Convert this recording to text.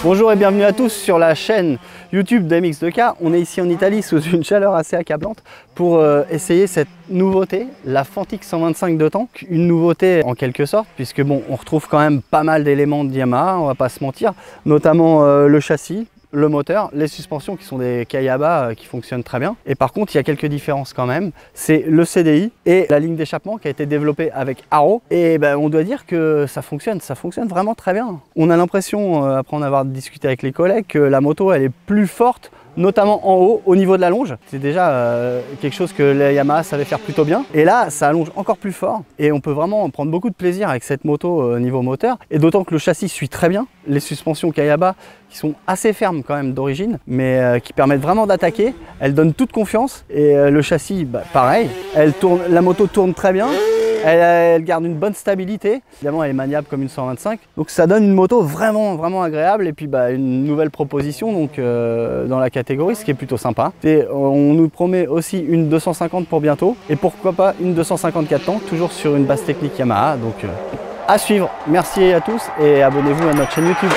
Bonjour et bienvenue à tous sur la chaîne YouTube d'MX2K. On est ici en Italie sous une chaleur assez accablante pour essayer cette nouveauté, la Fantic 125 de tank. Une nouveauté en quelque sorte, puisque bon, on retrouve quand même pas mal d'éléments de Yamaha, on va pas se mentir, notamment le châssis, le moteur, les suspensions qui sont des Kayaba qui fonctionnent très bien. Et par contre, il y a quelques différences quand même. C'est le CDI et la ligne d'échappement qui a été développée avec Arrow. Et ben, on doit dire que ça fonctionne vraiment très bien. On a l'impression, après en avoir discuté avec les collègues, que la moto elle est plus forte, notamment en haut, au niveau de la longe. C'est déjà quelque chose que les Yamaha savaient faire plutôt bien. Et là, ça allonge encore plus fort. Et on peut vraiment prendre beaucoup de plaisir avec cette moto au niveau moteur. Et d'autant que le châssis suit très bien. Les suspensions Kayaba qui sont assez fermes quand même d'origine, mais qui permettent vraiment d'attaquer. Elles donnent toute confiance. Et le châssis, bah, pareil. La moto tourne très bien. Elle garde une bonne stabilité. Évidemment, elle est maniable comme une 125. Donc ça donne une moto vraiment agréable. Et puis bah, une nouvelle proposition donc, dans la catégorie, ce qui est plutôt sympa. Et on nous promet aussi une 250 pour bientôt. Et pourquoi pas une 254 tank, toujours sur une base technique Yamaha. Donc à suivre. Merci à tous et abonnez-vous à notre chaîne YouTube.